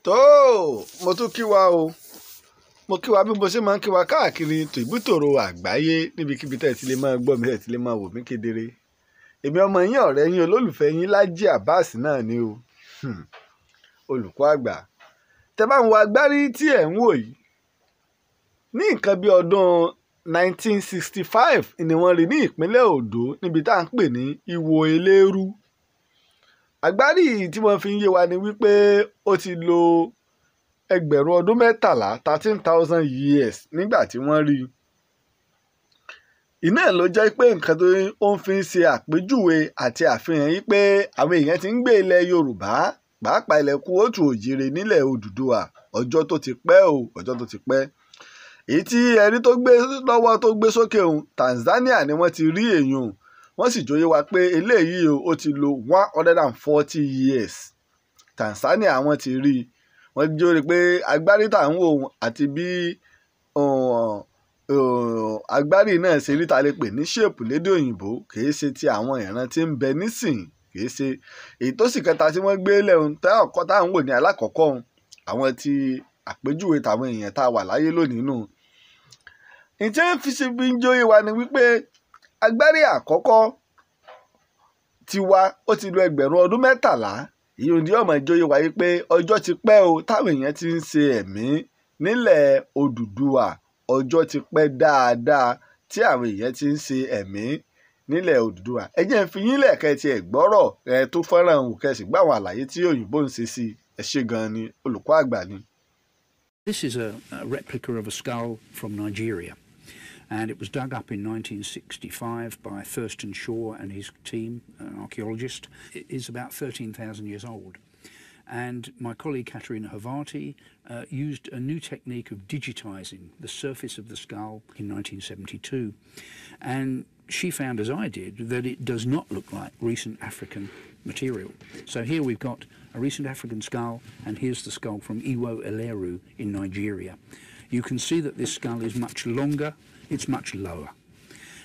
tó mo tún kí wa o mo kí wa bí mo ṣe máa ń kí wa káàkiri tìbútòrò àgbáyé níbikíbi tẹ́ ẹ ti lè máa gbọ́ mi tẹ́ ẹ ti lè máa wò mí kedere èmi ọmọ yín ọ̀rẹ́ yín olólùfẹ́ yín Láti Abbas náà ni o olùkọ́ àgbà tẹ́ bá ń wo Agbari tí ẹ̀ ń wò yìí ní nǹkan bí ọdún 1965 ni wọ́n rí ní ìpínlẹ̀ Òndó níbi tá à ń pè ní Iwo Eleru. Agbari tí wọ́n fi ń yé wa ni wípé ó ti lo ẹgbẹ̀rún ọdún mẹ́tàlá 13,000 years nígbà tí wọ́n rí i. Iná ló jẹ́ pé nǹkan tó ń fi ń ṣe àpèjúwe àti àfihàn yìí pé àwọn èèyàn ti ń gbé ilẹ̀ Yorùbá pàápàá ilẹ̀ kóòtù òjìrè nílẹ̀ Odùduwà ọjọ́ tó ti pẹ́ o ọjọ́ tó ti pẹ́. Èyí tí ẹni tó gbé lọ́wọ́ tó gbé sókè òun Tanzania ni wọ́n ti rí èèyàn wọ́n sì jóyè wa pé eléyìí ó ti lo 140 years Tanzania wọ́n ti rí i wọ́n jóyè pé Agbari tá ń wò àti bí Agbari náà ṣe rí ta lè pè ní ṣéèpù lédè òyìnbó kìí ṣe ti àwọn ìran tí ń bẹ nísìn kìí ṣe èyí tó sì kẹta tí wọ́n gbé lẹ́hùn ọkọ̀ tá à ń wò ní alákọ̀ọ́kọ́ àwọn ti àpèjúwe tàwọn èèyàn tá a wà láyé lónìí nù. Ǹjẹ́ fi ṣe bí ń jóyè wa ni wípé Agbari àkọ́kọ́ tiwa ó ti lo ẹgbẹ̀rún ọdún mẹ́tàlá ìyẹn òdi ọmọ ìjóyè wa yìí pé ọjọ́ ti pẹ́ o táwọn èèyàn ti ń ṣe ẹ̀mí nílẹ̀ Odùduwà ọjọ́ ti pẹ́ dáadáa tí àwọn èèyàn ti ń ṣe ẹ̀mí nílẹ̀ Odùduwà. Ẹ jẹ́ ń fi yín lẹ̀kẹ́ ti ẹ̀ gbọ́rọ̀ ẹ tó fẹ́ràn òun kẹsì gbọ́ àwọn àlàyé tí òyìnbó ń ṣe sí ẹ ṣé gan-an ni olùkọ́ àgbà ni. This is a replica of a skull from Nigeria. And it was dug up in 1965 by Thurston Shaw and his team, an archaeologist. It is about 13,000 years old. And my colleague Katerina Havati used a new technique of digitizing the surface of the skull in 1972. And she found, as I did, that it does not look like recent African material. So here we've got a recent African skull, and here's the skull from Iwo Eleru in Nigeria. You can see that this skull is much longer, it's much lower.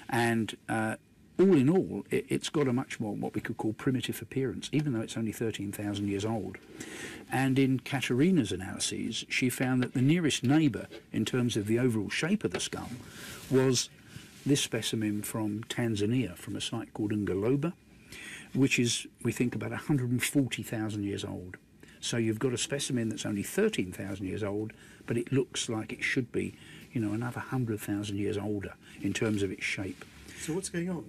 And all in all, it's got a much more what we could call primitive appearance, even though it's only 13,000 years old. And in Katerina's analyses, she found that the nearest neighbour, in terms of the overall shape of the skull, was this specimen from Tanzania, from a site called Ngaloba, which is, we think, about 140,000 years old. So you've got a specimen that's only 13,000 years old, but it looks like it should be, you know, another 100,000 years older in terms of its shape. So what's going on?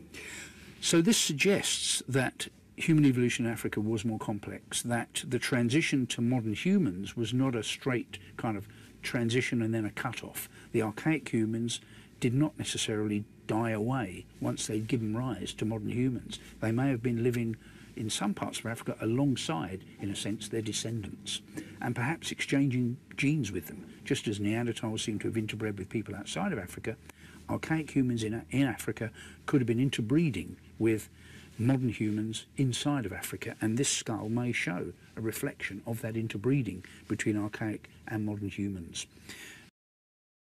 So this suggests that human evolution in Africa was more complex, that the transition to modern humans was not a straight kind of transition and then a cut-off. The archaic humans did not necessarily die away once they'd given rise to modern humans. They may have been living in some parts of Africa alongside, in a sense, their descendants, and perhaps exchanging genes with them. Just as Neanderthals seem to have interbred with people outside of Africa, archaic humans in Africa could have been interbreeding with modern humans inside of Africa, and this skull may show a reflection of that interbreeding between archaic and modern humans.